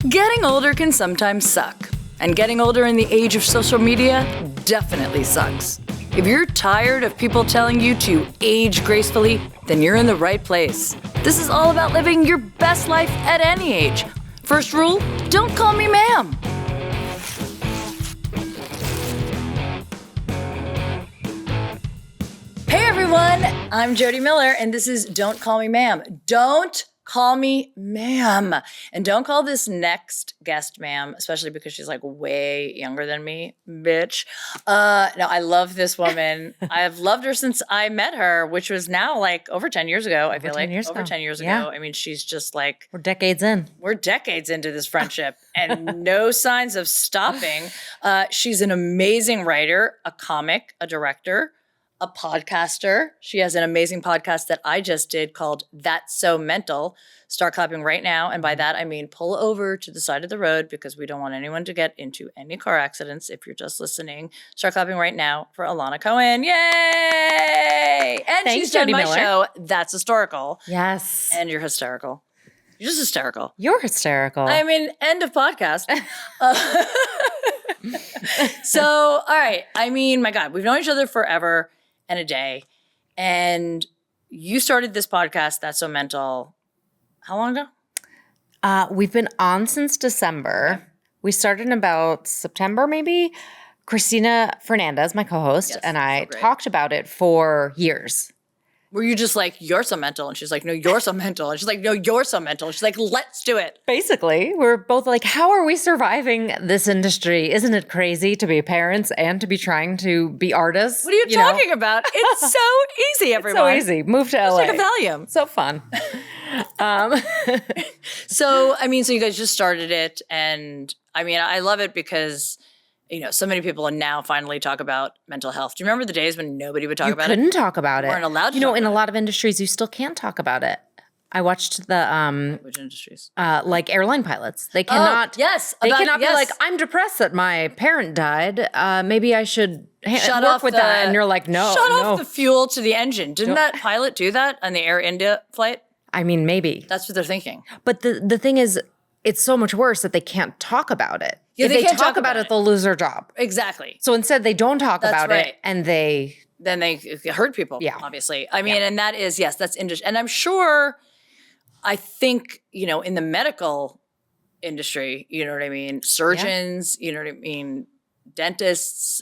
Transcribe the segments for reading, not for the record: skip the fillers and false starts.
Getting older can sometimes suck, and getting older in the age of social media definitely sucks. If you're tired of people telling you to age gracefully, then you're in the right place. This is all about living your best life at any age. First rule, don't call me ma'am. Hey everyone, I'm Jodi Miller, and this is Don't Call Me Ma'am. Don't call me ma'am. And don't call this next guest ma'am, especially because she's like way younger than me, bitch. No, I love this woman. I've loved her since I met her, which was now like over 10 years ago, I feel like. Over 10 years ago. I mean, she's just like... We're decades in. We're decades into this friendship and no signs of stopping. She's an amazing writer, a comic, a director, a podcaster. She has an amazing podcast that I just did called That's So Mental. Start clapping right now. And by that, I mean pull over to the side of the road because we don't want anyone to get into any car accidents if you're just listening. Start clapping right now for Ilana Cohn. Yay! And Thanks, she's done Jodi my Miller. show, That's Historical. Yes. And you're hysterical. You're just hysterical. You're hysterical. I mean, end of podcast. So, all right. I mean, my God, we've known each other forever and a day. And you started this podcast, That's So Mental, how long ago? We've been on since December. Okay. We started in about September, maybe. Christina Fernandez, my co-host, and I talked about it for years. Were you just like, you're so mental? And she's like, no, you're so mental. And she's like, no, you're so mental. And she's like, let's do it. Basically, we're both like, how are we surviving this industry? Isn't it crazy to be parents and to be trying to be artists? What are you talking about? It's so easy, everyone. It's so easy. Move to LA. It's like a Valium. So fun. So, I mean, so you guys just started it. And I mean, I love it because... You know, so many people now finally talk about mental health. Do you remember the days when nobody would talk about it? You couldn't talk about it. You weren't allowed to You know, in a lot of industries, you still can't talk about it. I watched the which industries? Like airline pilots. They cannot. They cannot be like, I'm depressed that my parent died. Maybe I should work with that. And you're like, no, shut off the fuel to the engine. Didn't that pilot do that on the Air India flight? I mean, maybe that's what they're thinking. But the thing is, it's so much worse that they can't talk about it. Yeah, if they can't talk about it, they'll lose their job. Exactly. So instead, they don't talk about it, and then they hurt people. Yeah, obviously. I mean, and that is that's industry, and I'm sure. I think in the medical industry, you know what I mean. Surgeons, you know what I mean. Dentists,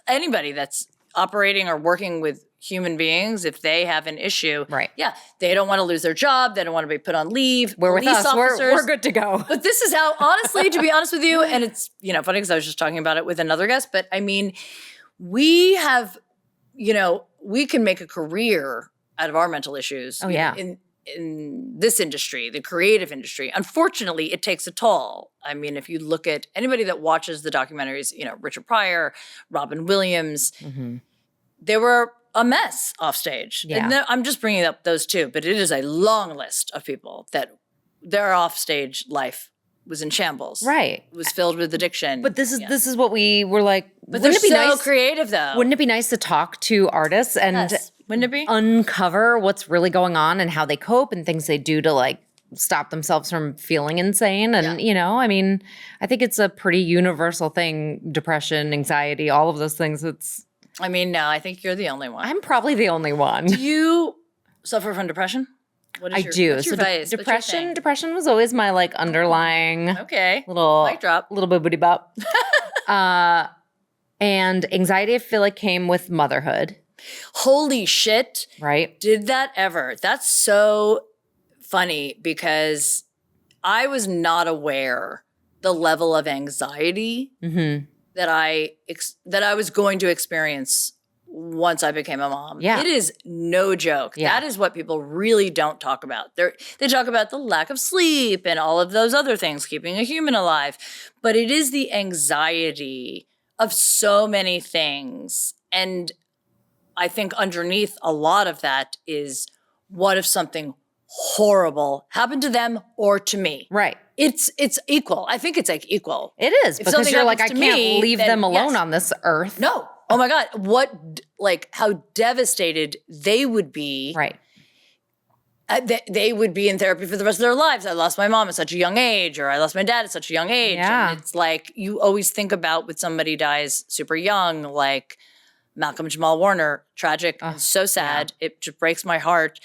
anybody that's operating or working with human beings, if they have an issue, right? Yeah, they don't want to lose their job. They don't want to be put on leave. We're with us. We're good to go. But this is how, honestly, to be honest with you, and it's funny because I was just talking about it with another guest. But I mean, we have, we can make a career out of our mental issues. Oh yeah. In this industry, the creative industry. Unfortunately, it takes a toll. I mean, if you look at anybody that watches the documentaries, Richard Pryor, Robin Williams, they were a mess off stage. Yeah. And I'm just bringing up those two, but it is a long list of people that their offstage life was in shambles. Right. It was filled with addiction. But this is what we were like. But they're so creative, though. Wouldn't it be nice to talk to artists and wouldn't it be? Uncover what's really going on and how they cope and things they do to like stop themselves from feeling insane? And I mean, I think it's a pretty universal thing. Depression, anxiety, all of those things. I mean, no, I think you're the only one. I'm probably the only one. Do you suffer from depression? I do. What's your vice? Depression was always my like underlying little mic drop, little bibbity bop. And anxiety, I feel like came with motherhood. Holy shit! Right? Did that ever? That's so funny because I was not aware the level of anxiety that I was going to experience once I became a mom. Yeah. It is no joke. Yeah. That is what people really don't talk about. They talk about the lack of sleep and all of those other things, keeping a human alive. But it is the anxiety of so many things. And I think underneath a lot of that is, what if something horrible happened to them or to me? Right. It's equal. I think it's like equal. It is, because you're like, I can't leave them alone on this earth. No. Oh my God. How devastated they would be. Right. they would be in therapy for the rest of their lives. I lost my mom at such a young age, or I lost my dad at such a young age. Yeah. And it's like you always think about when somebody dies super young, like Malcolm Jamal Warner, tragic and so sad. Yeah. It just breaks my heart.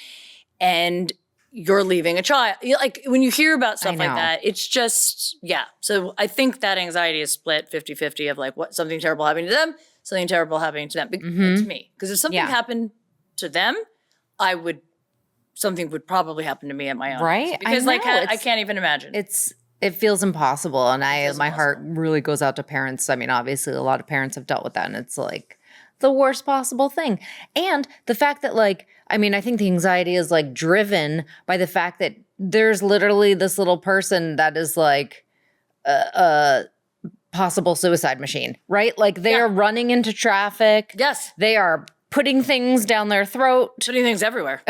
And you're leaving a child. Like when you hear about stuff like that, it's just, yeah. So I think that anxiety is split 50-50 of like what something terrible happening to them, something terrible happening to them, to me. Because if something happened to them, something would probably happen to me at my own. Right? Age. Because I can't even imagine. It feels impossible. And my heart really goes out to parents. I mean, obviously a lot of parents have dealt with that, and it's like the worst possible thing. And the fact that like, I mean, I think the anxiety is like driven by the fact that there's literally this little person that is like a possible suicide machine, right? Like they are running into traffic. Yes. They are putting things down their throat. Putting things everywhere.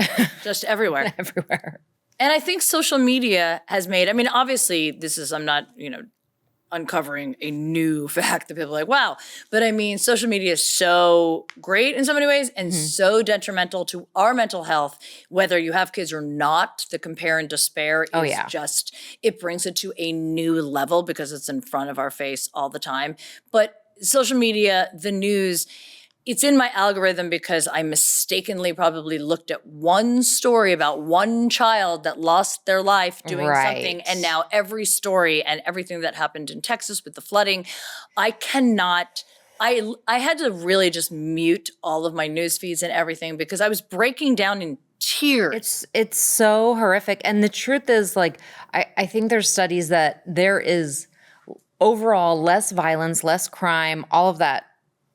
Just everywhere. Everywhere. And I think social media has made, I mean, obviously I'm not, uncovering a new fact that people are like, wow. But I mean, social media is so great in so many ways and so detrimental to our mental health, whether you have kids or not. The compare and despair is just, it brings it to a new level because it's in front of our face all the time. But social media, the news, it's in my algorithm because I mistakenly probably looked at one story about one child that lost their life doing something. And now every story and everything that happened in Texas with the flooding, I had to really just mute all of my news feeds and everything because I was breaking down in tears. It's so horrific. And the truth is like, I think there's studies that there is overall less violence, less crime, all of that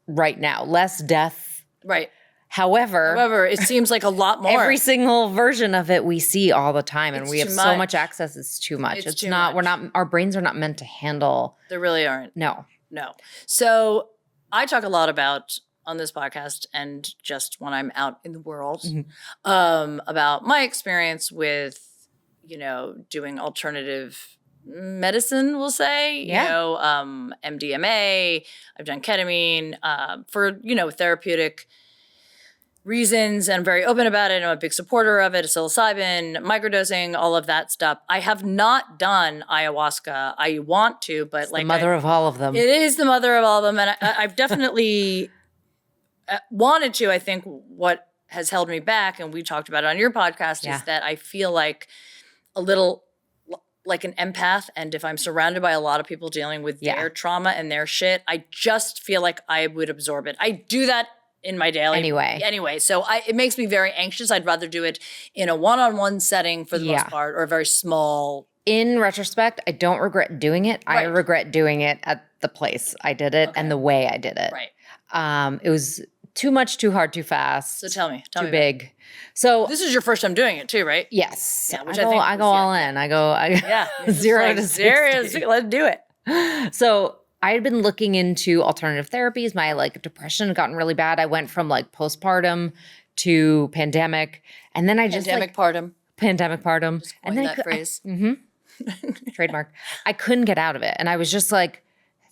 right now, less death. Right. However, it seems like a lot more. Every single version of it we see all the time, and we have so much access. It's too much. It's not. Much. Our brains are not meant to handle. They really aren't. No. So I talk a lot about on this podcast and just when I'm out in the world about my experience with, doing alternative medicine, we'll say, MDMA, I've done ketamine for, therapeutic reasons, and I'm very open about it. I'm a big supporter of it, psilocybin, microdosing, all of that stuff. I have not done ayahuasca. I want to, but it's the mother of all of them. It is the mother of all of them. And I've definitely wanted to. I think what has held me back, and we talked about it on your podcast, is that I feel like a little like an empath, and if I'm surrounded by a lot of people dealing with their trauma and their shit, I just feel like I would absorb it. I do that in my daily anyway. So it makes me very anxious. I'd rather do it in a one-on-one setting for the most part, or a very small. In retrospect, I don't regret doing it. Right. I regret doing it at the place I did it and the way I did it. Right. It was too much, too hard, too fast. So tell me too big. So this is your first time doing it too, right? Yes. Yeah, which I go all in. I go 0 to 60. Let's do it. So I had been looking into alternative therapies. My depression had gotten really bad. I went from postpartum to pandemic, and then I just pandemic-partum. Just coined that phrase. Trademark. I couldn't get out of it, and I was just like,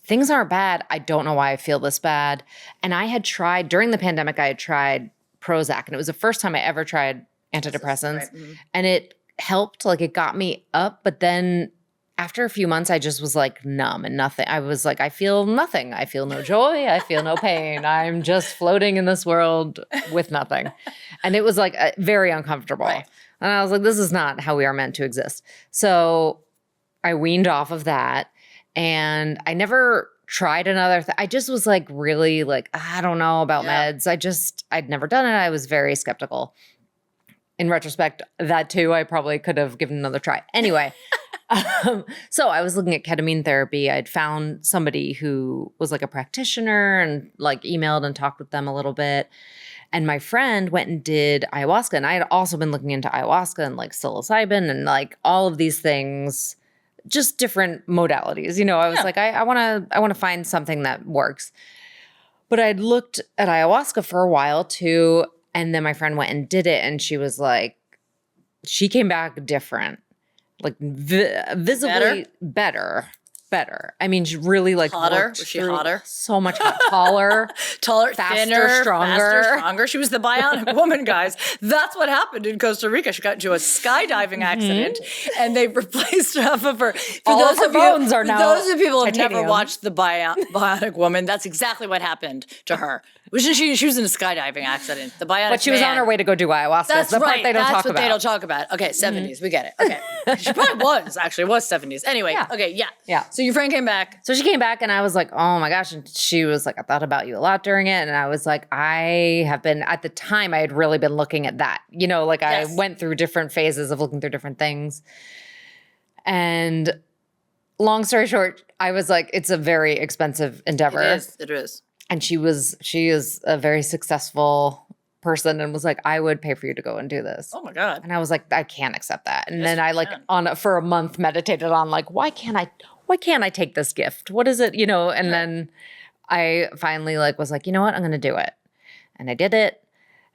things aren't bad. I don't know why I feel this bad. And I had tried, during the pandemic, I had tried Prozac. And it was the first time I ever tried antidepressants. Right. And it helped, it got me up. But then after a few months, I just was numb and nothing. I was I feel nothing. I feel no joy. I feel no pain. I'm just floating in this world with nothing. And it was very uncomfortable. Right. And I was this is not how we are meant to exist. So I weaned off of that. And I never tried another I just was really I don't know about meds. I'd never done it. I was very skeptical. In retrospect, that too, I probably could have given another try. Anyway, so I was looking at ketamine therapy. I'd found somebody who was a practitioner and emailed and talked with them a little bit. And my friend went and did ayahuasca. And I had also been looking into ayahuasca and psilocybin and all of these things. Just different modalities. I was I want to find something that works. But I'd looked at ayahuasca for a while too. And then my friend went and did it. And she was she came back different, visibly better. better. I mean, she really like Hotter? worked Was she through hotter? So much taller. Taller, Faster, thinner, stronger. faster, stronger. She was the bionic woman, guys. That's what happened in Costa Rica. She got into a skydiving accident, and they replaced half of her. For All of her bones are for now those of you who have never titanium. watched the bionic woman, that's exactly what happened to her. She was in a skydiving accident. The bionic But she was on man- her way to go do ayahuasca. That's the right. part they don't That's talk what about. they don't talk about. Okay, 70s. We get it. Okay. She probably was 70s. Anyway, Yeah. okay, yeah. Yeah. So your friend came back. So she came back and I was like, oh my gosh. And she was like, I thought about you a lot during it. And I was like, I have been, at the time, I had really been looking at that. You know, like Yes. I went through different phases of looking through different things. And long story short, I was like, it's a very expensive endeavor. It is. And she is a very successful person and was like, I would pay for you to go and do this. Oh my God. And I was like, I can't accept that. And Yes, then you I like can. for a month meditated on like, why can't I take this gift? What is it? You know, and then I finally like was like, you know what? I'm going to do it. And I did it.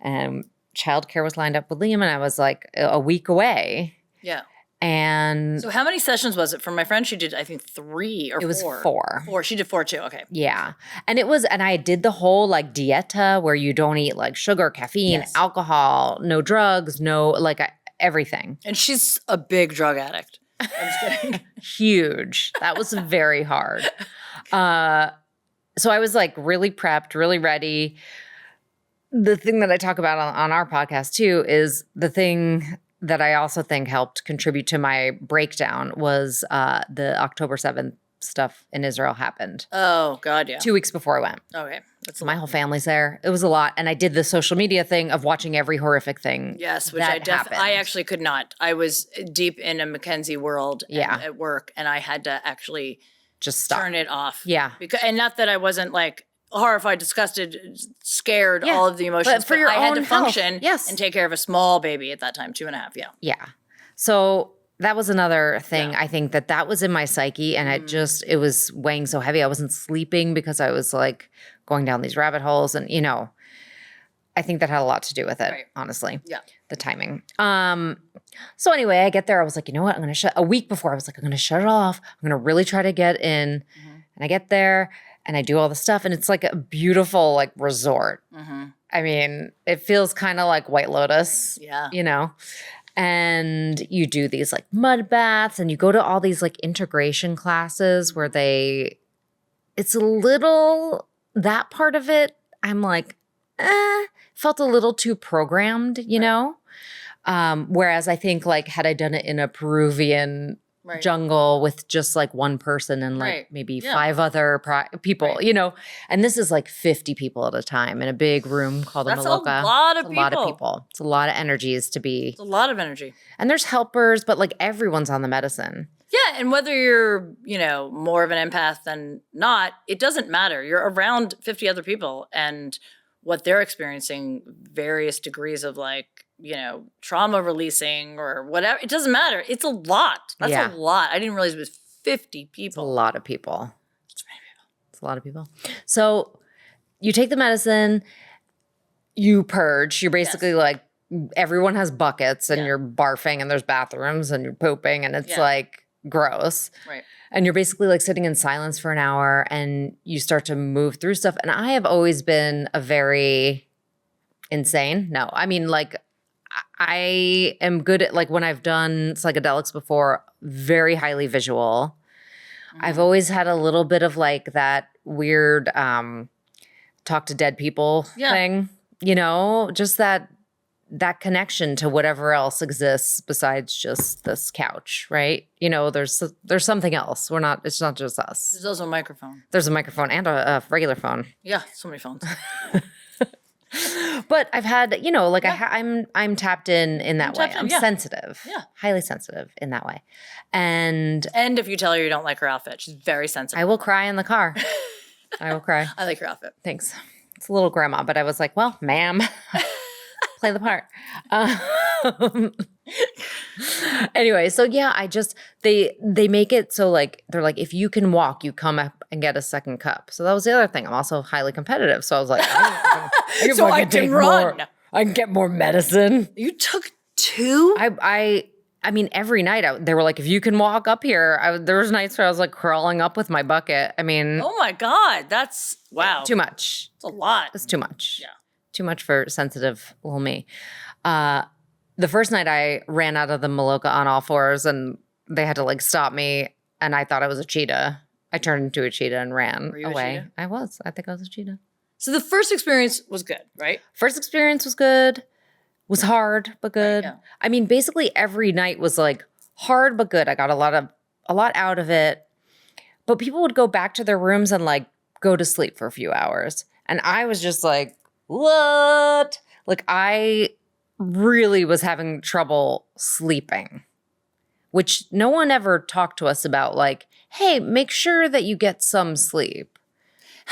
And childcare was lined up with Liam and I was like a week away. Yeah. And So how many sessions was it? For my friend, she did, I think, 3 or 4. it was 4. 4. She did 4 too. Okay. Yeah. And I did the whole like dieta where you don't eat like sugar, caffeine, Yes. alcohol, no drugs, no like everything. And she's a big drug addict. I'm just kidding. Huge. That was very hard. So I was like really prepped, really ready. The thing that I talk about on our podcast too is the thing that I also think helped contribute to my breakdown was the October 7th stuff in Israel happened. Oh, God, yeah. 2 weeks before I went. Okay. That's So my whole family's there. It was a lot. And I did the social media thing of watching every horrific thing. Yes, which that happened. I actually could not. I was deep in a Mackenzie world Yeah. at work, and I had to actually Just stop. turn it off. Yeah. And not that I wasn't like horrified, disgusted, scared, Yeah. all of the emotions. But for your I had own to health. function Yes. and take care of a small baby at that time, 2.5. Yeah. Yeah. So that was another thing. I think that was in my psyche and it was weighing so heavy. I wasn't sleeping because I was like going down these rabbit holes and, you know, I think that had a lot to do with it, Right. honestly. Yeah. The timing. So anyway, I get there. I was like, you know what? I'm going to a week before, I was like, I'm going to shut it off. I'm going to really try to get in. And I get there and I do all the stuff and it's like a beautiful like resort. I mean, it feels kind of like White Lotus, Yeah. you know? And you do these like mud baths and you go to all these like integration classes where it's a little, that part of it, I'm like, felt a little too programmed, you know? Whereas I think like had I done it in a Peruvian Right. jungle with just like one person and like Right. maybe Yeah. 5 other people, Right. you know? And this is like 50 people at a time in a big room called That's a Maloka. a lot of It's people. a lot of people. It's a lot of energies to be. It's a lot of energy. And there's helpers, but like everyone's on the medicine. Yeah, and whether you're, more of an empath than not, it doesn't matter. You're around 50 other people and what they're experiencing, various degrees of like, trauma releasing or whatever. It doesn't matter. It's a lot. That's Yeah. a lot. I didn't realize it was 50 It's a people. lot of people. It's many people. It's a lot of people. So you take the medicine, you purge. You're basically like, everyone has buckets and Yeah. you're barfing and there's bathrooms and you're pooping and it's Yeah. like gross. Right. And you're basically like sitting in silence for an hour and you start to move through stuff. And I have always been a very insane. No, I mean, like, I am good at like when I've done psychedelics before, very highly visual. I've always had a little bit of like that weird talk to dead people thing, just that connection to whatever else exists besides just this couch, right? There's something else. It's not just us. There's also a microphone. There's a microphone and a regular phone. Yeah, so many phones. But I've had, I'm tapped in that way. tapped in, I'm yeah. sensitive. Yeah. Highly sensitive in that way. And And if you tell her you don't like her outfit, she's very sensitive. I will cry in the car. I will cry. I like her outfit. Thanks. It's a little grandma, but I was like, well, ma'am, play the part. Anyway, so yeah, they make it so like, they're like, if you can walk, you come up and get a second cup. So that was the other thing. I'm also highly competitive. So I was like, I can So I fucking can take run. more. I can get more medicine. You took 2? I I mean, every night they were like, if you can walk up here, there was nights where I was like crawling up with my bucket. I mean, Oh my God, that's wow. too much. It's a lot. It's too much. Yeah. Too much for sensitive little me. The first night I ran out of the Maloka on all fours and they had to like stop me and I thought I was a cheetah. I turned into a cheetah and ran Were you away. a cheetah? I was. I think I was a cheetah. So the first experience was good, right? First experience was good. Was hard, but good. Right, yeah. I mean, basically every night was like hard, but good. I got a lot out of it. But people would go back to their rooms and like go to sleep for a few hours. And I was just like, what? Like I really was having trouble sleeping, which no one ever talked to us about. Like, hey, make sure that you get some sleep.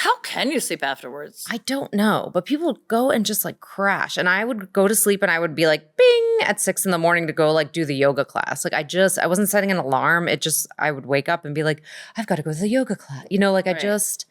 How can you sleep afterwards? I don't know, but people would go and just like crash. And I would go to sleep and I would be like, bing, at 6 a.m. to go like do the yoga class. Like I wasn't setting an alarm. I would wake up and be like, I've got to go to the yoga class. You know, like Right.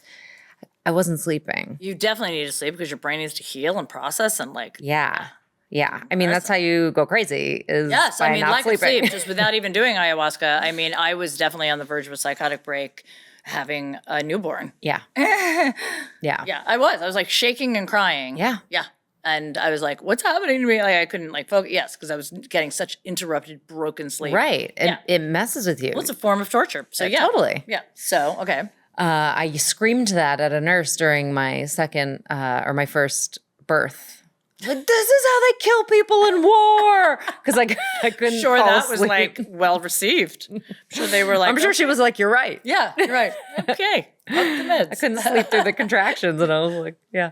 I wasn't sleeping. You definitely need to sleep because your brain needs to heal and process and like. Yeah. Yeah. I mean, that's how you go crazy is Yes, by I mean, not lack of sleeping. sleep, just without even doing ayahuasca. I mean, I was definitely on the verge of a psychotic break having a newborn. Yeah. Yeah. Yeah, I was like shaking and crying. Yeah. Yeah. And I was like, what's happening to me? Like I couldn't like focus. Yes, because I was getting such interrupted, broken sleep. Right. Yeah. It messes with you. Well, it's a form of torture. So yeah. Totally. Yeah. So, okay. I screamed that at a nurse during my my first birth. Like, this is how they kill people in war. Because I couldn't Sure, fall that was asleep. like well received. I'm sure they were like, I'm sure she was like, you're right. yeah, you're right. Okay. Up the meds. I couldn't sleep through the contractions. And I was like, yeah.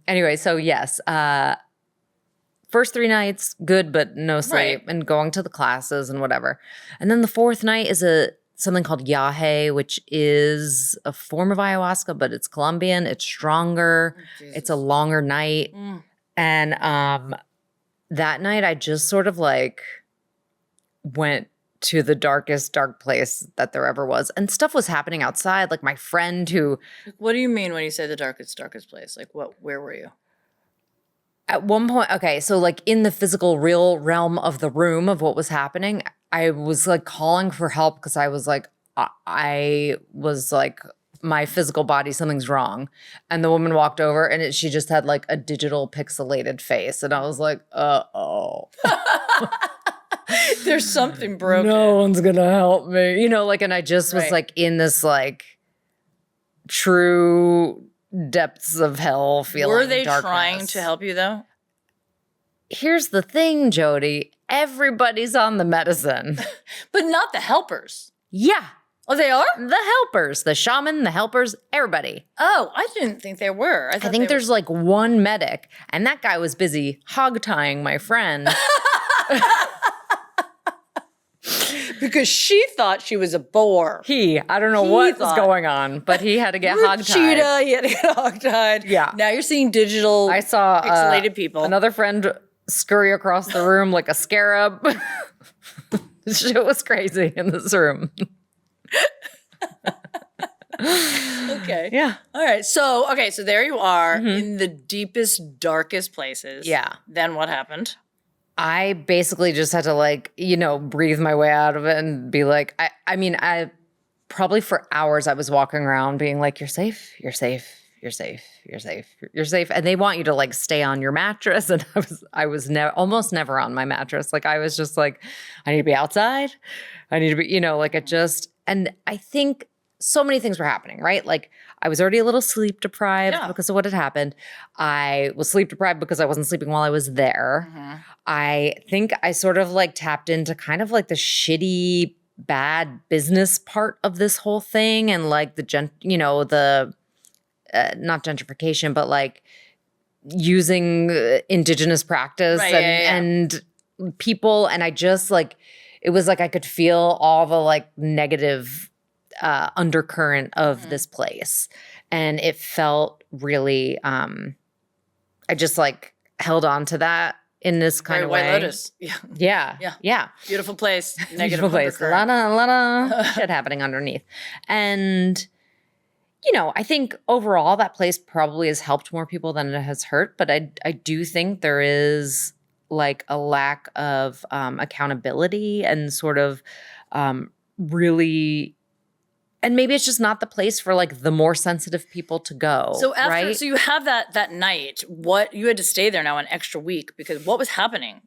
Anyway, so yes. First 3 nights, good, but no sleep. Right. And going to the classes and whatever. And then the 4th night is something called yahe, which is a form of ayahuasca, but it's Colombian. It's stronger. It's a longer night. And that night I just sort of like went to the darkest dark place that there ever was. And stuff was happening outside. Like my friend who What do you mean when you say the darkest place? Like where were you? at one point, okay, so like in the physical real realm of the room of what was happening, I was like calling for help because I was like, my physical body, something's wrong. And the woman walked over and she just had like a digital pixelated face. And I was like, uh-oh. There's something broken. No one's going to help me. You know, like, and I just was Right. like in this like true depths of hell feeling. Were they darkness. trying to help you though? Here's the thing, Jodi. Everybody's on the medicine. But not the helpers. Yeah. Oh, they are? The helpers, the shaman, the helpers, everybody. Oh, I didn't think they were. I think there's like one medic, and that guy was busy hog-tying my friend. because she thought she was a boar. I don't know He what was thought- going on, but he had to get You're a hog-tied. cheetah, you had to get hog-tied. Yeah. Now you're seeing digital I saw pixelated people. another friend scurry across the room like a scarab. Shit was crazy in this room. Okay. Yeah. All right. So there you are in the deepest, darkest places. Yeah. Then what happened? I basically just had to like, breathe my way out of it and be like, I probably for hours I was walking around being like, you're safe, you're safe, you're safe, you're safe, you're safe. And they want you to like stay on your mattress. And I was almost never on my mattress. Like I was just like, I need to be outside. I need to be, like it just, and I think so many things were happening, right? Like I was already a little sleep deprived because of what had happened. I was sleep deprived because I wasn't sleeping while I was there. I think I sort of like tapped into kind of like the shitty, bad business part of this whole thing and like not gentrification, but like using indigenous practice Right, and people. And I just like, it was like I could feel all the like negative undercurrent of this place. And it felt really, I just like held on to that in this kind of White way. Lotus. Yeah. Yeah. Beautiful place. Negative Beautiful place. A undercurrent. lot of shit happening underneath. And, I think overall that place probably has helped more people than it has hurt. But I do think there is like a lack of accountability and sort of really, and maybe it's just not the place for like the more sensitive people to go. So after, right? so you have that night. What you had to stay there now an extra week because what was happening?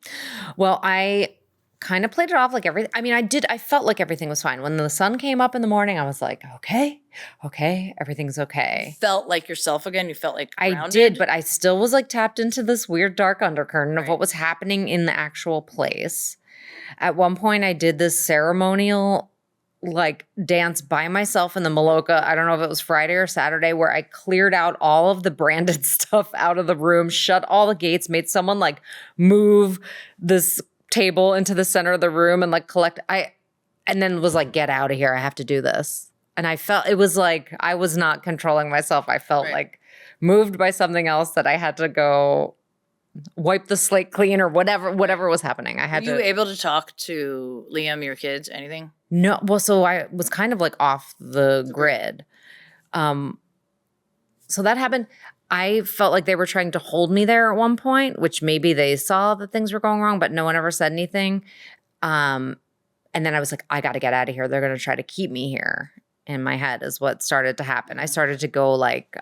Well, I kind of played it off like everything. I mean, I felt like everything was fine. When the sun came up in the morning, I was like, okay, everything's okay. Felt like yourself again? You felt like grounded? I did, but I still was like tapped into this weird dark undercurrent of what was happening in the actual place. At one point, I did this ceremonial like dance by myself in the Maloka. I don't know if it was Friday or Saturday, where I cleared out all of the branded stuff out of the room, shut all the gates, made someone like move this table into the center of the room and like and then was like, get out of here. I have to do this. And I felt, it was like, I was not controlling myself. I felt like moved by something else that I had to go wipe the slate clean or whatever was happening. I had Were you able to talk to Liam, your kids, anything? No. Well, so I was kind of like off the grid. So that happened. I felt like they were trying to hold me there at one point, which maybe they saw that things were going wrong, but no one ever said anything. And then I was like, I got to get out of here. They're going to try to keep me here. In my head is what started to happen. I started to go like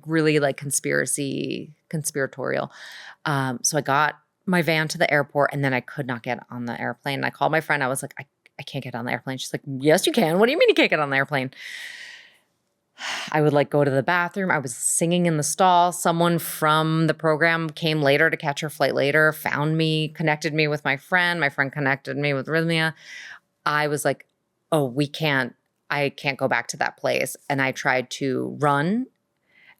really like conspiratorial. So I got my van to the airport and then I could not get on the airplane. And I called my friend. I was like, I can't get on the airplane. She's like, yes, you can. What do you mean you can't get on the airplane? I would like go to the bathroom. I was singing in the stall. Someone from the program came later to catch her flight later, found me, connected me with my friend. My friend connected me with Rhythmia. I was like, oh, I can't go back to that place. And I tried to run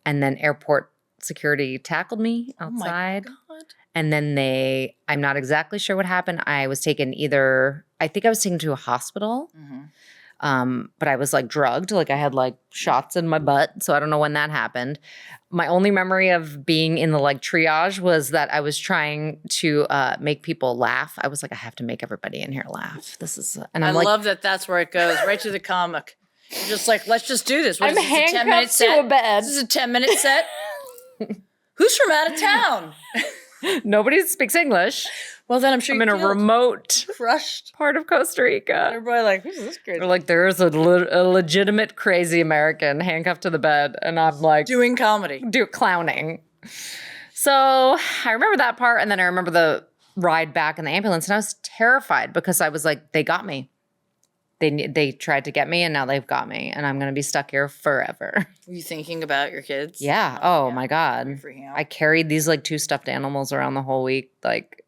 and then airport security tackled me outside. Oh my God. And then I'm not exactly sure what happened. I was taken I think I was taken to a hospital. But I was like drugged, like I had like shots in my butt. So I don't know when that happened. My only memory of being in the like triage was that I was trying to make people laugh. I was like, I have to make everybody in here laugh. And I love that that's where it goes, right to the comic. You're just like, let's just do this. I'm handcuffed to a bed. This is a 10-minute set. Who's from out of town? Nobody speaks English. Well, then I'm sure I'm in a remote crushed part of Costa Rica. Everybody like, who's this crazy? They're like, there's a legitimate crazy American handcuffed to the bed. And I'm like. Doing comedy. Clowning. So I remember that part. And then I remember the ride back in the ambulance. And I was terrified because I was like, they got me. They tried to get me and now they've got me. And I'm going to be stuck here forever. Were you thinking about your kids? Yeah. Oh my God. Freaking out. I carried these like 2 stuffed animals around the whole week. Like.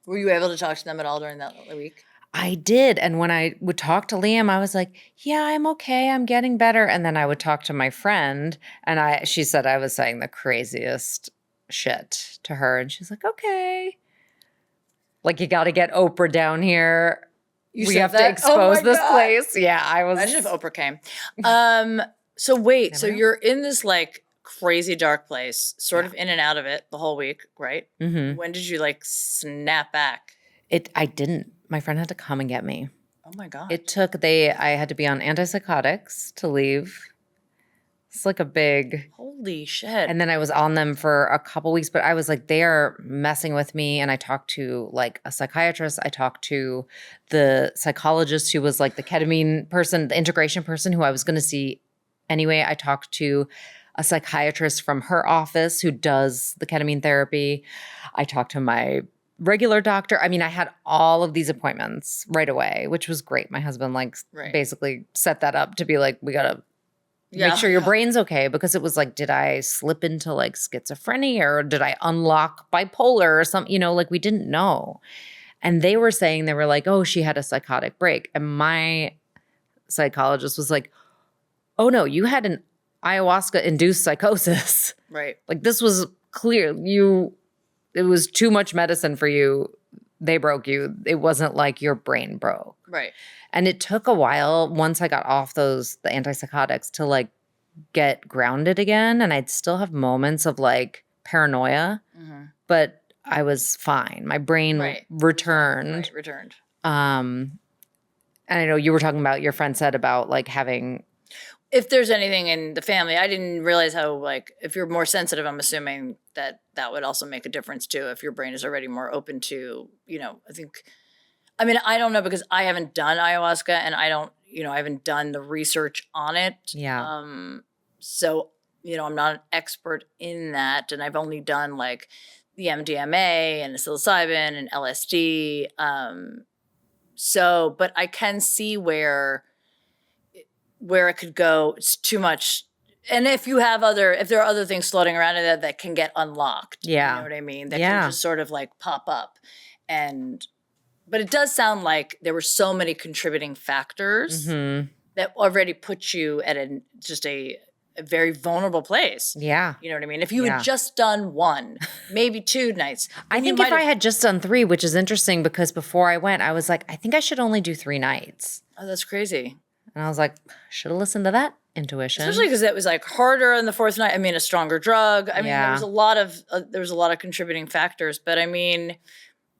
Were you able to talk to them at all during that week? I did. And when I would talk to Liam, I was like, yeah, I'm okay. I'm getting better. And then I would talk to my friend and she said I was saying the craziest shit to her. And she's like, okay. Like, you got to get Oprah down here. We have to expose this place. Yeah, I was. Imagine if Oprah came. So wait, so you're in this like crazy dark place, sort of in and out of it the whole week, right? Mm-hmm. When did you like snap back? I didn't. My friend had to come and get me. Oh my God. I had to be on antipsychotics to leave. It's like a big. Holy shit. And then I was on them for a couple weeks, but I was like, they are messing with me. And I talked to like a psychiatrist. I talked to the psychologist who was like the ketamine person, the integration person who I was going to see anyway. I talked to a psychiatrist from her office who does the ketamine therapy. I talked to my regular doctor. I mean, I had all of these appointments right away, which was great. My husband basically set that up to be like, we got to make sure your brain's okay, because it was like, did I slip into like schizophrenia or did I unlock bipolar or something? Like we didn't know. And they were like, oh, she had a psychotic break. And my psychologist was like, oh no, you had an ayahuasca-induced psychosis. Right. Like this was clear. It was too much medicine for you. They broke you. It wasn't like your brain broke. Right. And it took a while once I got off the antipsychotics to like get grounded again. And I'd still have moments of like paranoia, but I was fine. My brain returned. Returned. And I know you were talking about, your friend said about like having. if there's anything in the family, I didn't realize how, like, if you're more sensitive, I'm assuming that would also make a difference too. If your brain is already more open to, I mean, I don't know because I haven't done ayahuasca and I haven't done the research on it. Yeah. So, I'm not an expert in that. And I've only done like the MDMA and psilocybin and LSD. But I can see where it could go. It's too much. And if there are other things floating around in that can get unlocked. Yeah. You know what I mean? That can just sort of like pop up. But it does sound like there were so many contributing factors that already put you at a very vulnerable place. Yeah. You know what I mean? If you had just done 1, maybe 2 nights. I think if I had just done 3, which is interesting because before I went, I was like, I think I should only do 3 nights. Oh, that's crazy. And I was like, should have listened to that intuition. Especially because it was like harder on the 4th night. I mean, a stronger drug. I mean, there was a lot of contributing factors. But I mean,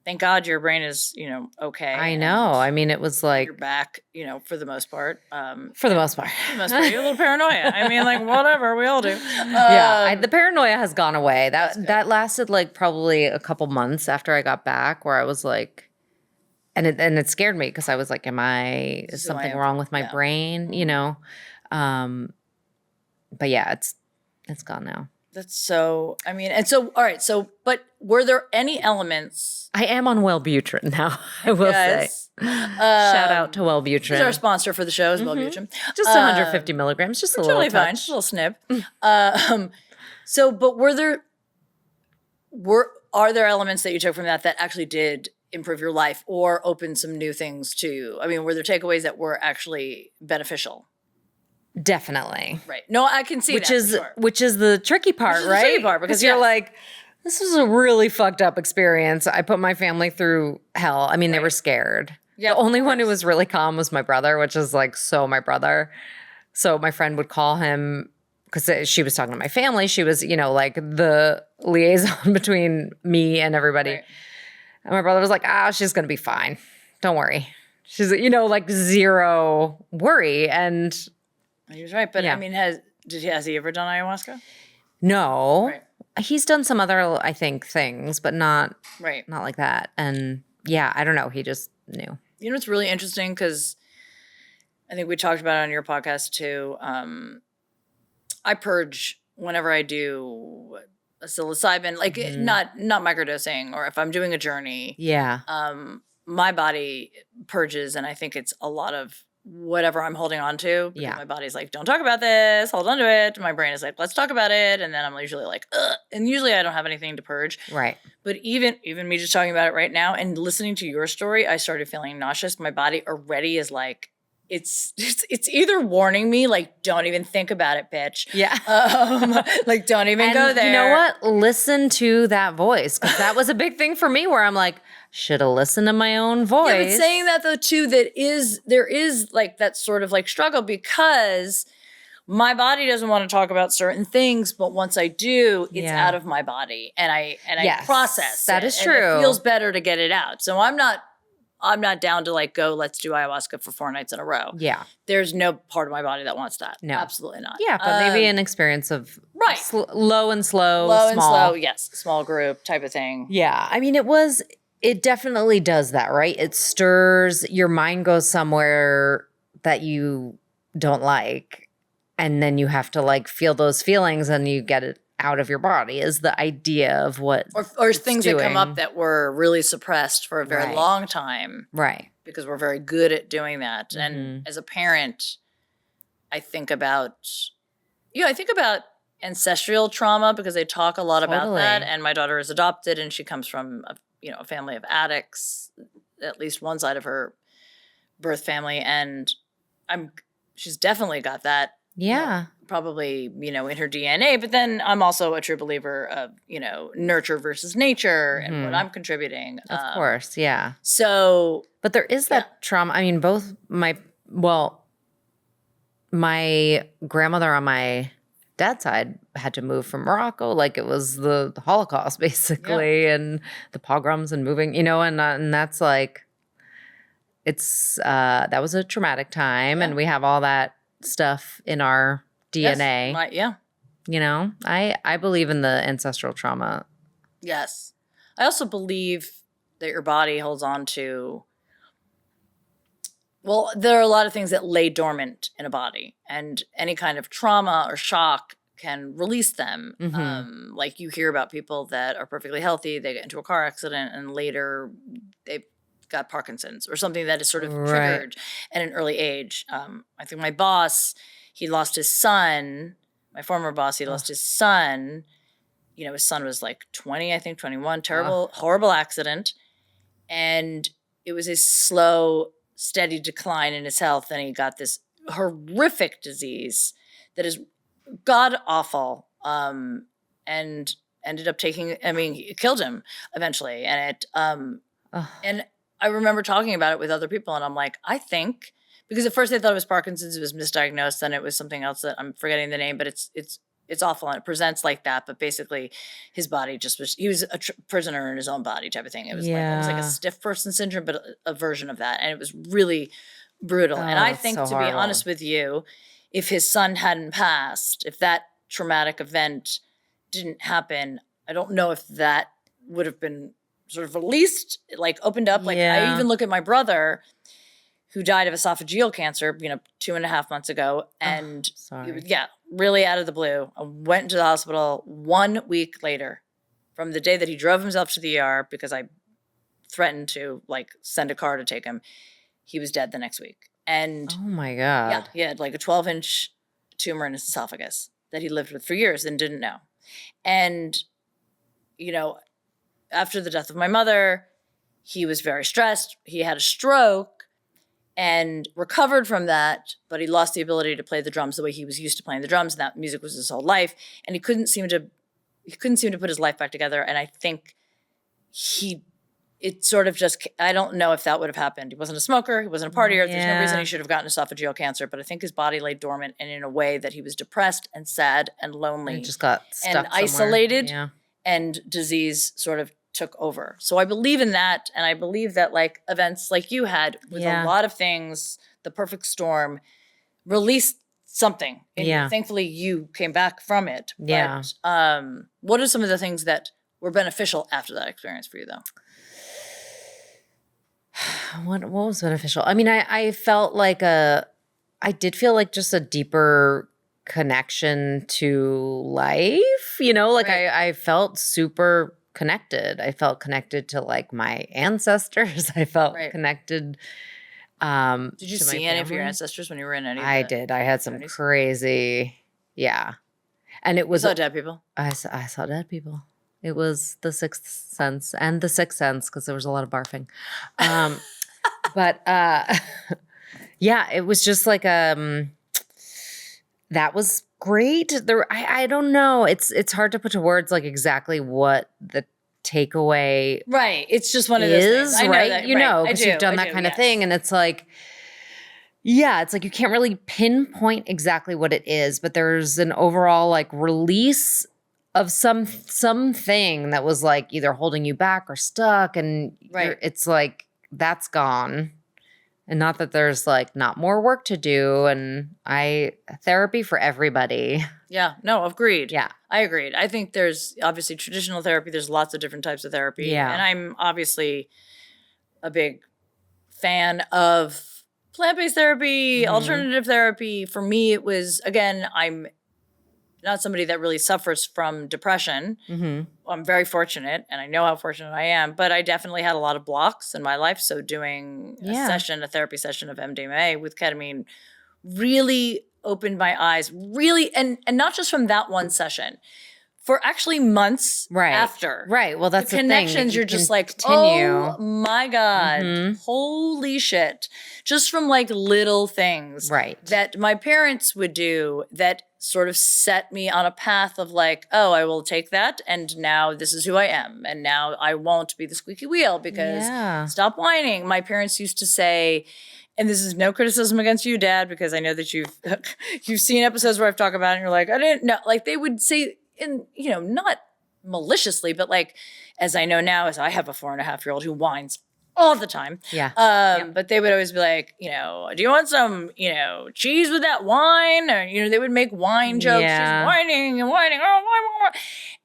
thank God your brain is, okay. I know. I mean, it was like you're back, for the most part. For the most part. You're a little paranoia. I mean, like whatever, we all do. The paranoia has gone away. That lasted like probably a couple months after I got back, where I was like, and it scared me because I was like, is something wrong with my brain? But yeah, it's gone now. That's so, I mean, and so, all right. So, but were there any elements? I am on Wellbutrin now, I will say. Shout out to Wellbutrin. This is our sponsor for the show is Wellbutrin. Just 150 milligrams, just a little totally touch. fine, just a little snip. But are there elements that you took from that actually did improve your life or open some new things to you? I mean, were there takeaways that were actually beneficial? Definitely. Right. No, I can see which is the tricky part, right? The tricky part, because you're like, this was a really fucked up experience. I put my family through hell. I mean, they were scared. Yeah, the only one who was really calm was my brother, which is like my brother. So my friend would call him because she was talking to my family. She was, like the liaison between me and everybody. Right. And my brother was like, she's going to be fine. Don't worry. She's, like zero worry. And he was right. But I mean, has he ever done ayahuasca? No. Right. He's done some other, I think, things, but not like that. And yeah, I don't know. He just knew. You know what's really interesting? Because I think we talked about it on your podcast too. I purge whenever I do a psilocybin, like not microdosing, or if I'm doing a journey. Yeah. My body purges, and I think it's a lot of whatever I'm holding on to. Yeah. My body's like, don't talk about this, hold on to it. My brain is like, let's talk about it. And then I'm usually like, ugh. And usually I don't have anything to purge. Right. But even me just talking about it right now and listening to your story, I started feeling nauseous. My body already is like, it's either warning me, like, don't even think about it, bitch. Yeah. Like, don't even go there. You know what? Listen to that voice. Because that was a big thing for me where I'm like, should have listened to my own voice. Yeah, but saying that though too, there is like that sort of like struggle because my body doesn't want to talk about certain things, but once I do, it's out of my body and I process. That is true. And it feels better to get it out. So I'm not down to like go, let's do ayahuasca for 4 nights in a row. Yeah. There's no part of my body that wants that. No. Absolutely not. Yeah, but maybe an experience of low and slow, and slow, yes. Small group type of thing. Yeah. I mean, it definitely does that, right? It stirs, your mind goes somewhere that you don't like, and then you have to like feel those feelings and you get it out of your body is the idea of what or things that come up that were really suppressed for a very long time. Right. Because we're very good at doing that. Mm-hmm. And as a parent, I think about ancestral trauma because they talk a lot about that. And my daughter is adopted and she comes from a family of addicts, at least one side of her birth family. And she's definitely got that. Yeah. Probably, in her DNA. But then I'm also a true believer of, nurture versus nature and what I'm contributing. Of course. Yeah. So. But there is that trauma. I mean, both my grandmother on my dad's side had to move from Morocco. Like it was the Holocaust basically and the pogroms and moving, and that's like, it's, that was a traumatic time and we have all that stuff in our DNA. Yes. You know, I believe in the ancestral trauma. Yes. I also believe that your body holds on to, well, there are a lot of things that lay dormant in a body, and any kind of trauma or shock can release them. Like you hear about people that are perfectly healthy, they get into a car accident, and later they got Parkinson's or something that is sort of triggered at an early age. I think my boss, he lost his son. My former boss, he lost his son. You know, his son was like 20, I think 21. Terrible, horrible accident. And it was a slow, steady decline in his health. And he got this horrific disease that is god awful, and ended up it killed him eventually. And and I remember talking about it with other people, and I'm like, I think, because at first they thought it was Parkinson's, it was misdiagnosed, then it was something else that I'm forgetting the name, but it's awful and it presents like that. But basically his body he was a prisoner in his own body type of thing. It was like a stiff person syndrome, but a version of that. And it was really brutal. And I think, to be honest with you, if his son hadn't passed, if that traumatic event didn't happen, I don't know if that would have been sort of released, like opened up. Like I even look at my brother who died of esophageal cancer, 2.5 months ago. And really out of the blue. I went into the hospital 1 week later from the day that he drove himself to the ER because I threatened to send a car to take him. He was dead the next week. And oh my God. Yeah, he had like a 12-inch tumor in his esophagus that he lived with for years and didn't know. And, after the death of my mother, he was very stressed. He had a stroke and recovered from that, but he lost the ability to play the drums the way he was used to playing the drums. And that music was his whole life. And he couldn't seem to put his life back together. And I think it sort of just, I don't know if that would have happened. He wasn't a smoker. He wasn't a partier. There's no reason he should have gotten esophageal cancer, but I think his body lay dormant, and in a way that he was depressed and sad and lonely. He just got stuck and isolated, and disease sort of took over. So I believe in that. And I believe that events like you had with a lot of things, the perfect storm, released something. And thankfully you came back from it. Yeah. But what are some of the things that were beneficial after that experience for you though? What was beneficial? I mean, I felt I did feel like just a deeper connection to life, I felt super connected. I felt connected to my ancestors. I felt connected. Did you see any of your ancestors when you were in any of I did. I had some crazy, and it was. You saw dead people? I saw dead people. It was the Sixth Sense and the Sixth Sense because there was a lot of barfing. But it was just that was great. I don't know. It's hard to put to words exactly what the takeaway right. It's just one of those things. I know right? that, Because you've done that kind of thing, and it's you can't really pinpoint exactly what it is, but there's an overall release of something that was either holding you back or stuck, and it's that's gone. And not that there's not more work to do, and therapy for everybody. Yeah, no, agreed. Yeah. I agreed. I think there's obviously traditional therapy. There's lots of different types of therapy. Yeah. And I'm obviously a big fan of plant-based therapy, alternative therapy. For me, it was, again, I'm not somebody that really suffers from depression. I'm very fortunate, and I know how fortunate I am, but I definitely had a lot of blocks in my life. So doing a therapy session of MDMA with ketamine really opened my eyes, really, and not just from that one session, for actually months after. Right. Well, that's the connections. Thing. You're just oh my God, holy shit. Just from little things that my parents would do that sort of set me on a path of oh, I will take that, and now this is who I am, and now I won't be the squeaky wheel because stop whining. My parents used to say, and this is no criticism against you, Dad, because I know that you've seen episodes where I've talked about it and you're I didn't know. They would say, not maliciously, but as I know now, as I have a 4.5-year-old who whines all the time. Yeah. But they would always be like, do you want some, cheese with that wine? Or, they would make wine jokes. Yeah. She's whining and whining. Oh, wine.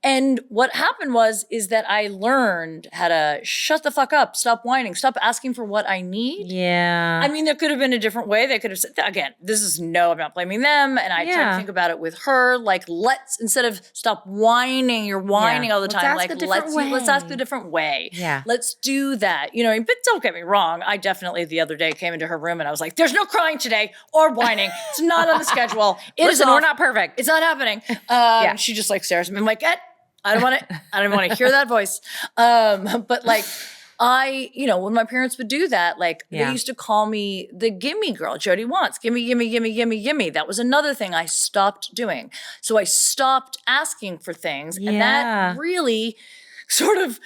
And what happened is that I learned how to shut the fuck up, stop whining, stop asking for what I need. Yeah. I mean, there could have been a different way. They could have said, again, I'm not blaming them. And I try to think about it with her. Like, instead of stop whining, you're whining all the time. Like, let's ask a different way. Yeah. Let's do that. But don't get me wrong. I definitely the other day came into her room and I was like, there's no crying today or whining. It's not on the schedule. Listen, we're not perfect. It's not happening. She just like stares at me. I'm like, I don't want to hear that voice. But like, when my parents would do that, like they used to call me the gimme girl. Jodi wants gimme. That was another thing I stopped doing. So I stopped asking for things, and that really sort of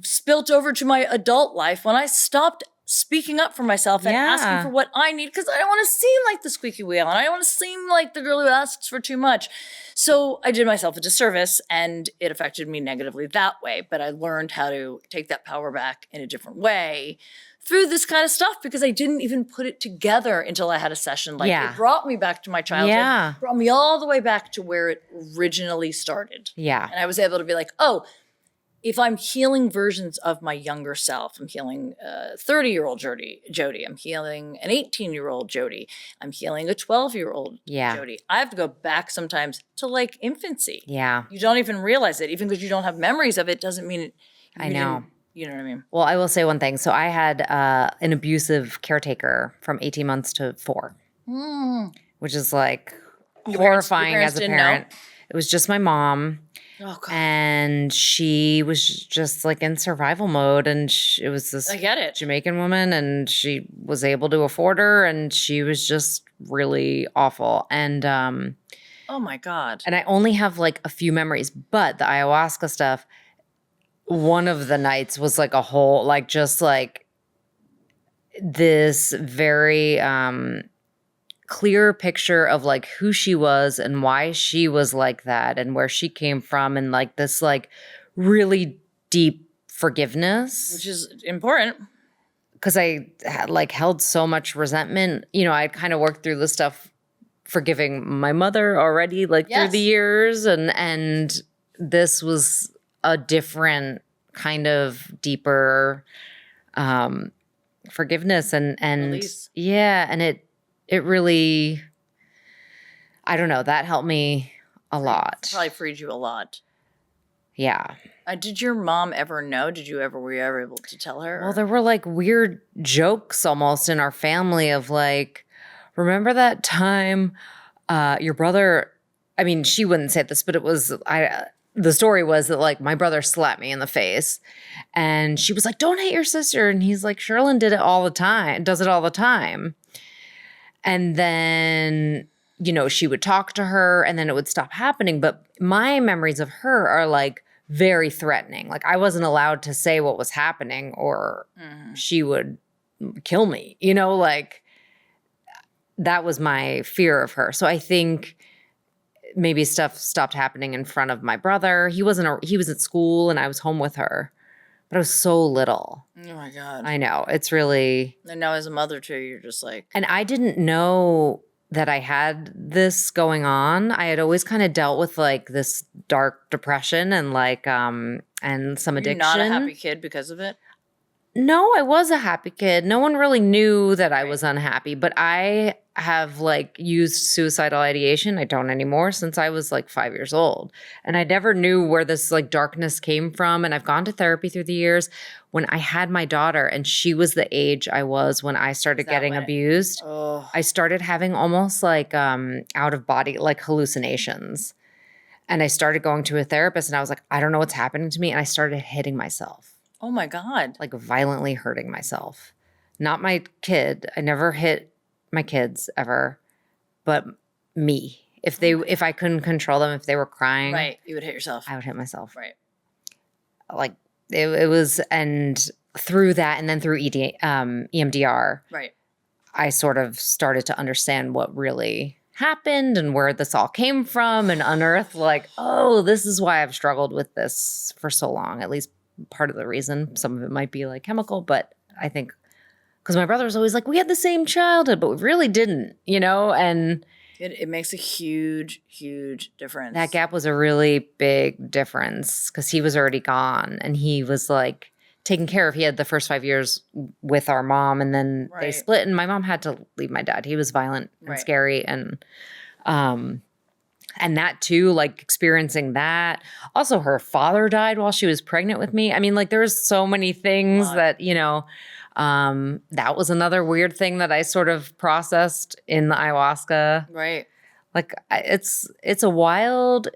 spilt over to my adult life when I stopped speaking up for myself and asking for what I need, because I don't want to seem like the squeaky wheel and I don't want to seem like the girl who asks for too much. So I did myself a disservice and it affected me negatively that way. But I learned how to take that power back in a different way through this kind of stuff, because I didn't even put it together until I had a session. Like it brought me back to my childhood, brought me all the way back to where it originally started. Yeah. And I was able to be like, oh, if I'm healing versions of my younger self, I'm healing a 30-year-old Jodi. I'm healing an 18-year-old Jodi. I'm healing a 12-year-old Jodi. I have to go back sometimes to like infancy. Yeah. You don't even realize it. Even because you don't have memories of it doesn't mean it. I know. You know what I mean? Well, I will say one thing. So I had an abusive caretaker from 18 months to 4, which is like horrifying as a parent. It was just my mom. Oh, God. And she was just like in survival mode, and it was this Jamaican woman, and she was able to afford her, and she was just really awful. And oh my God. And I only have like a few memories, but the ayahuasca stuff, one of the nights was like a whole, like just like this very clear picture of like who she was and why she was like that and where she came from, and like this like really deep forgiveness, which is important because I had like held so much resentment. I'd kind of worked through this stuff forgiving my mother already, like through the years, and this was a different kind of deeper forgiveness and release. And it really, I don't know, that helped me a lot. Probably freed you a lot. Yeah. Did your mom ever know? Were you ever able to tell her? Well, there were like weird jokes almost in our family of like, remember that time your brother, I mean, she wouldn't say this, but it was, the story was that like my brother slapped me in the face, and she was like, don't hit your sister. And he's like, Sherilyn does it all the time. And then, she would talk to her and then it would stop happening. But my memories of her are like very threatening. Like I wasn't allowed to say what was happening or she would kill me, like that was my fear of her. So I think maybe stuff stopped happening in front of my brother. He was at school and I was home with her. But I was so little. Oh, my God. I know. It's really... And now as a mother, too, you're just like... And I didn't know that I had this going on. I had always kind of dealt with, like, this dark depression and, like, and some addiction. You're not a happy kid because of it? No, I was a happy kid. No one really knew that I was unhappy. But I have, like, used suicidal ideation. I don't anymore since I was, like, 5 years old. And I never knew where this, like, darkness came from. And I've gone to therapy through the years. When I had my daughter and she was the age I was when I started getting abused, I started having almost, like, out-of-body, like, hallucinations. And I started going to a therapist and I was like, I don't know what's happening to me. And I started hitting myself. Oh, my God. Like, violently hurting myself. Not my kid. I never hit my kids ever, but me. If I couldn't control them, if they were crying, right, you would hit yourself. I would hit myself. Right. Like it was, and through that, and then through EMDR, right, I sort of started to understand what really happened and where this all came from, and unearth like, oh, this is why I've struggled with this for so long. At least part of the reason. Some of it might be like chemical, but I think, because my brother was always like, we had the same childhood, but we really didn't, and It makes a huge, huge difference. that gap was a really big difference because he was already gone and he was like taken care of. He had the first 5 years with our mom and then they split and my mom had to leave my dad. He was violent and scary and that too, like experiencing that. Also, her father died while she was pregnant with me. I mean, like there's so many things that, that was another weird thing that I sort of processed in the ayahuasca. Right. Like it's a wild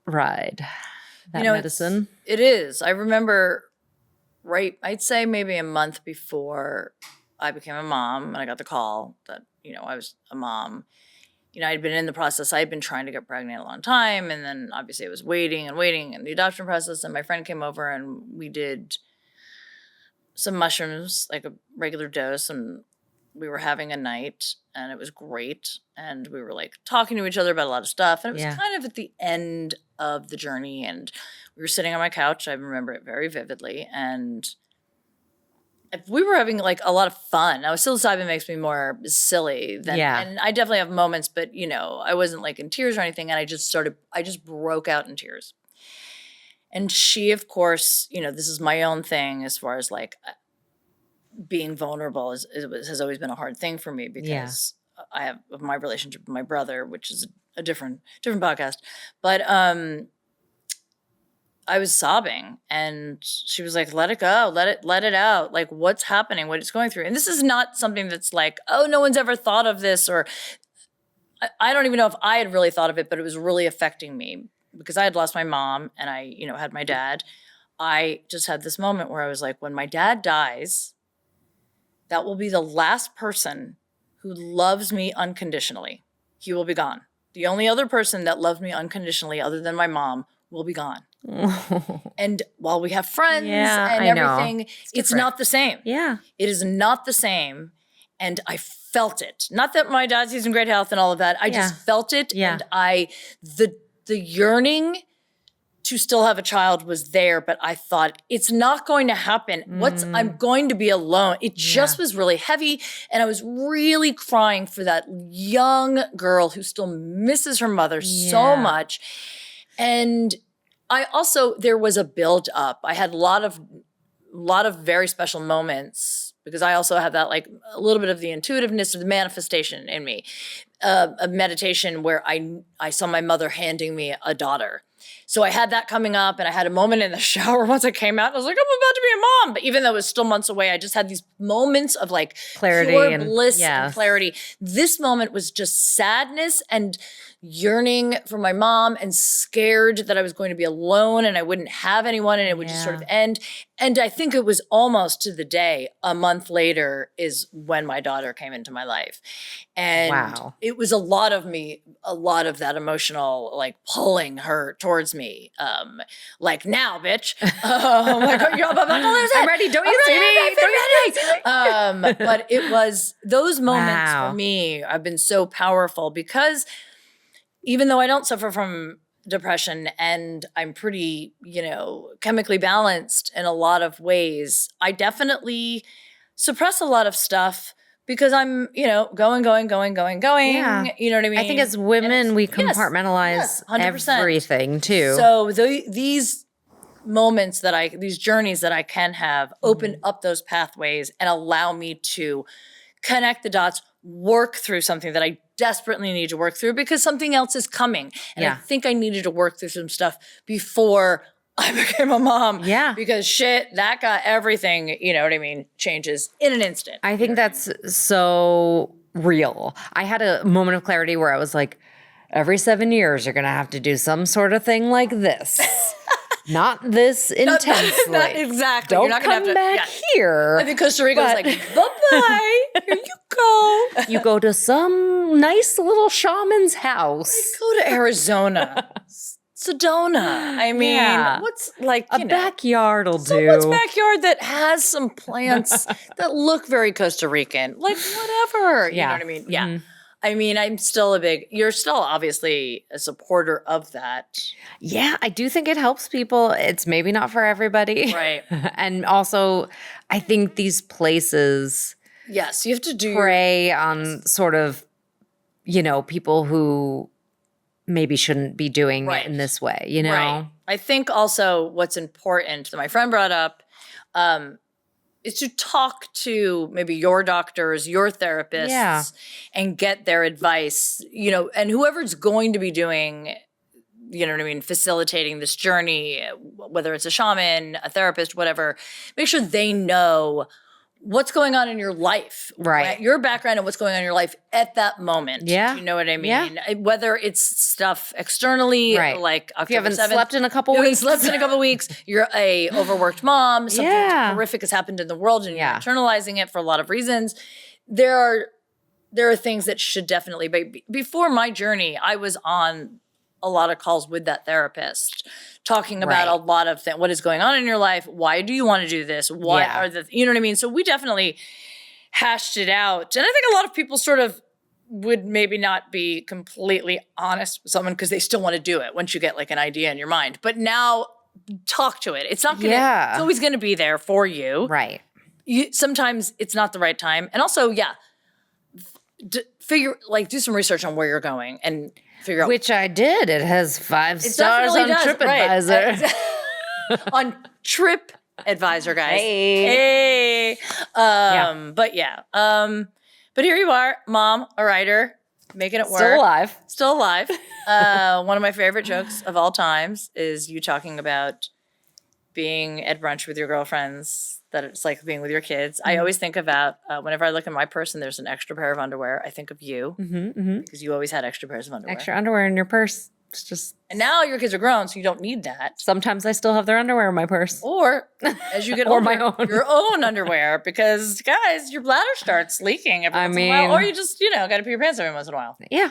ride, that medicine. It is. I remember I'd say maybe a month before I became a mom and I got the call that, I was a mom. I'd been in the process. I had been trying to get pregnant a long time. And then obviously I was waiting in the adoption process. And my friend came over and we did some mushrooms, like a regular dose. And we were having a night and it was great. And we were like talking to each other about a lot of stuff. And it was kind of at the end of the journey. And we were sitting on my couch. I remember it very vividly. And we were having like a lot of fun. Now, psilocybin makes me more silly than, and I definitely have moments, but I wasn't like in tears or anything. And I just broke out in tears. And she, of course, this is my own thing as far as like being vulnerable has always been a hard thing for me because I have my relationship with my brother, which is a different podcast. But, I was sobbing and she was like, let it go, let it out. Like what's happening, what it's going through. And this is not something that's like, oh, no one's ever thought of this, or I don't even know if I had really thought of it, but it was really affecting me because I had lost my mom and I, had my dad. I just had this moment where I was like, when my dad dies, that will be the last person who loves me unconditionally. He will be gone. The only other person that loved me unconditionally other than my mom will be gone. And while we have friends and everything, it's not the same. Yeah. It is not the same. And I felt it. Not that my dad's in great health and all of that. I just felt it. Yeah. And the yearning to still have a child was there, but I thought it's not going to happen. I'm going to be alone. It just was really heavy. And I was really crying for that young girl who still misses her mother so much. And there was a build up. I had a lot of very special moments because I also have that like a little bit of the intuitiveness of the manifestation in me, a meditation where I saw my mother handing me a daughter. So I had that coming up and I had a moment in the shower once I came out. I was like, I'm about to be a mom. But even though it was still months away, I just had these moments of like clarity, pure bliss and clarity. This moment was just sadness and yearning for my mom and scared that I was going to be alone and I wouldn't have anyone and it would just sort of end. And I think it was almost to the day, a month later is when my daughter came into my life. And it was a lot of that emotional, like pulling her towards me. Like now, bitch. Like, you're about to lose it. I'm ready. Don't you see me? Don't you see me? But it was those moments for me have been so powerful because even though I don't suffer from depression and I'm pretty, chemically balanced in a lot of ways, I definitely suppress a lot of stuff because I'm, going. Yeah. You know what I mean? I think as women, we compartmentalize everything too. So these moments these journeys that I can have open up those pathways and allow me to connect the dots, work through something that I desperately need to work through because something else is coming. And I think I needed to work through some stuff before I became a mom. Yeah. Because that got everything, changes in an instant. I think that's so real. I had a moment of clarity where I was like, every 7 years, you're going to have to do some sort of thing like this. Not this intensely. Not exactly. Don't come back here. I think Costa Rica was like, bye-bye. Here you go. You go to some nice little shaman's house. Go to Arizona. Sedona. I mean, what's like, a backyard will do. Someone's backyard that has some plants that look very Costa Rican. Like, whatever. You know what I mean? Yeah. I mean, you're still obviously a supporter of that. Yeah, I do think it helps people. It's maybe not for everybody. Right. And also, I think these places Yes, you have to do prey on sort of, people who maybe shouldn't be doing Right. it in this way, you know? Right. I think also what's important that my friend brought up is to talk to maybe your doctors, your therapists, and get their advice, and whoever's going to be doing, facilitating this journey, whether it's a shaman, a therapist, whatever, make sure they know what's going on in your life, Right. your background and what's going on in your life at that moment. Yeah. Do you know what I mean? Yeah. Whether it's stuff externally, Right. like October If you haven't 7th, slept in a couple you haven't weeks. slept in a couple weeks, you're a overworked mom, something Yeah. horrific has happened in the world and Yeah. you're internalizing it for a lot of reasons. There are things that should definitely be. Before my journey, I was on a lot of calls with that therapist talking about Right. a lot of things. What is going on in your life? Why do you want to do this? What Yeah. are you know what I mean? So we definitely hashed it out. And I think a lot of people sort of would maybe not be completely honest with someone because they still want to do it once you get like an idea in your mind. But now talk to it. It's not going to, Yeah. it's always going to be there for you. Right. Sometimes it's not the right time. And also, do some research on where you're going and figure out. Which I did. It has 5 stars on TripAdvisor. Right. On TripAdvisor, guys. Hey. But but here you are, mom, a writer, making it work. Still alive. One of my favorite jokes of all times is you talking about being at brunch with your girlfriends, that it's like being with your kids. I always think about whenever I look in my purse and there's an extra pair of underwear, I think of you because you always had extra pairs of underwear. Extra underwear in your purse. It's just. And now your kids are grown, so you don't need that. Sometimes I still have their underwear in my purse. Or as you get Or older, my own. your own underwear, because guys, your bladder starts leaking every once in a while, or you just got to pee your pants every once in a while. Yeah.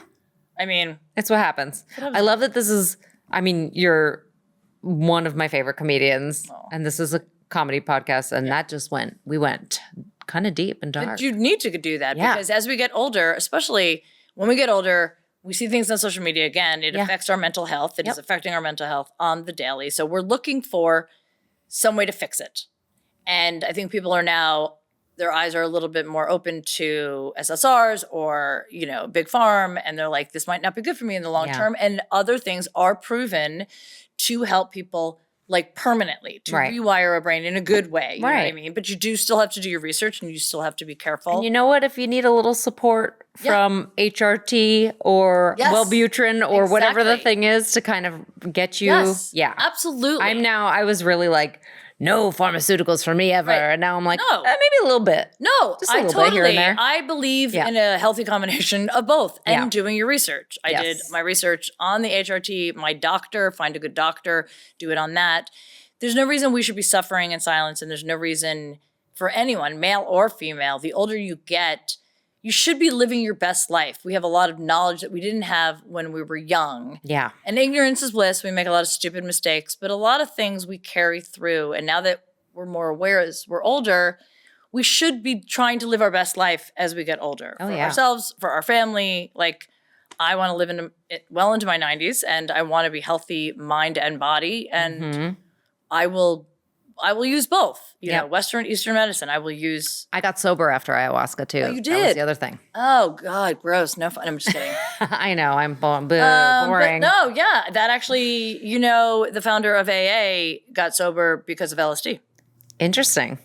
I mean, it's what happens. I love that this is. I mean, you're one of my favorite comedians, and this is a comedy podcast, and we went kind of deep and dark. but you need to do that because as we get older, especially when we get older, we see things on social media again. It affects our mental health. It is affecting our mental health on the daily. So we're looking for some way to fix it. And I think people are now, their eyes are a little bit more open to SSRs or, big farm. And they're like, this might not be good for me in the long term. And other things are proven to help people like permanently, to rewire a brain in a good way. You know what I mean? But you do still have to do your research and you still have to be careful. And you know what? If you need a little support from HRT or Wellbutrin or whatever the thing is to kind of get you. Yes, absolutely. I was really like, no pharmaceuticals for me ever. And now I'm like, No. Maybe a little bit. No, Just a little bit here and there. I believe in a healthy combination of both and doing your research. I did my research on the HRT, my doctor, find a good doctor, do it on that. There's no reason we should be suffering in silence, and there's no reason for anyone, male or female, the older you get, you should be living your best life. We have a lot of knowledge that we didn't have when we were young. Yeah. And ignorance is bliss. We make a lot of stupid mistakes, but a lot of things we carry through. And now that we're more aware as we're older, we should be trying to live our best life as we get older. For ourselves, for our family. Like, I want to live well into my 90s, and I want to be healthy mind and body. And I will use both, Western, Eastern medicine. I will use. I got sober after ayahuasca too. Oh, you did? That was the other thing. Oh, God, gross. No fun. I'm just kidding. I know. I'm boring. But no, that actually, the founder of AA got sober because of LSD. Interesting.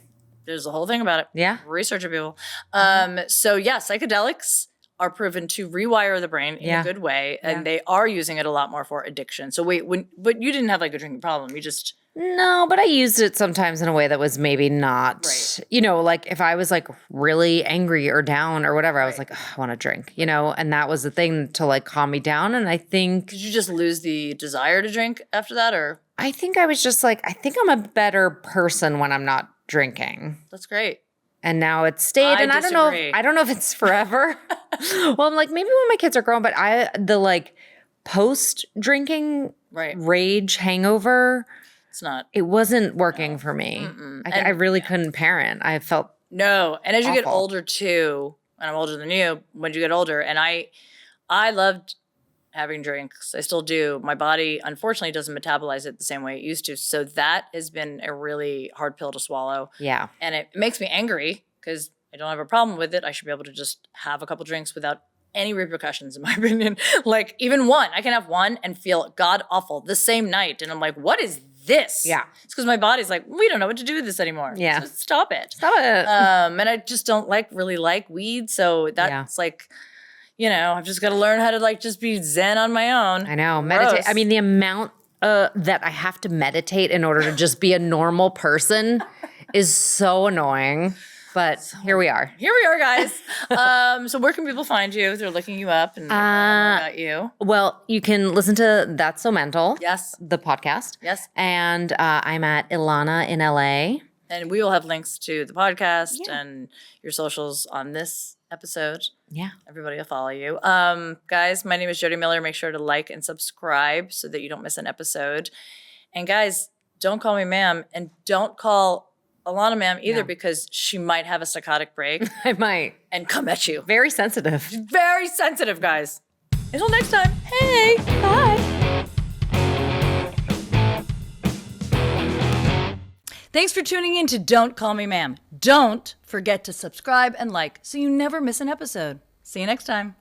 There's a whole thing about it. Yeah. Research it, people. Psychedelics are proven to rewire the brain in a good way, and they are using it a lot more for addiction. So but you didn't have like a drinking problem. You just. No, but I used it sometimes in a way that was maybe not, like if I was like really angry or down or whatever, I was like, I want to drink, and that was the thing to like calm me down. And I think. Did you just lose the desire to drink after that, or? I think I was just like, I think I'm a better person when I'm not drinking. That's great. And now it's stayed, and disagree. I don't know if it's forever. Well, I'm like, maybe when my kids are grown, but the like post drinking rage hangover. It wasn't working for me. I really couldn't parent. I felt no. And as you get awful. older too, and I'm older than you. When did you get older? And I loved having drinks. I still do. My body, unfortunately, doesn't metabolize it the same way it used to. So that has been a really hard pill to swallow. Yeah. And it makes me angry because I don't have a problem with it. I should be able to just have a couple drinks without any repercussions, in my opinion. Like even one, I can have one and feel god awful the same night. And I'm like, what is this? Yeah. It's because my body's like, we don't know what to do with this anymore. Yeah. So stop it. Stop it. And I just don't really like weed. So that's like, I've just got to learn how to like just be zen on my own. I know. Meditate. I mean, the amount that I have to meditate in order to just be a normal person is so annoying. But here we are. Here we are, guys. So where can people find you if they're looking you up and learn more about you? Well, you can listen to That's So Mental. Yes. The podcast. Yes. And I'm at Ilana in LA. And we will have links to the podcast and your socials on this episode. Yeah. Everybody will follow you. Guys, my name is Jodi Miller. Make sure to like and subscribe so that you don't miss an episode. And guys, don't call me ma'am and don't call Ilana ma'am either because she might have a psychotic break. I might. And come at you. Very sensitive. Very sensitive, guys. Until next time. Hey. Bye. Thanks for tuning in to Don't Call Me Ma'am. Don't forget to subscribe and like so you never miss an episode. See you next time.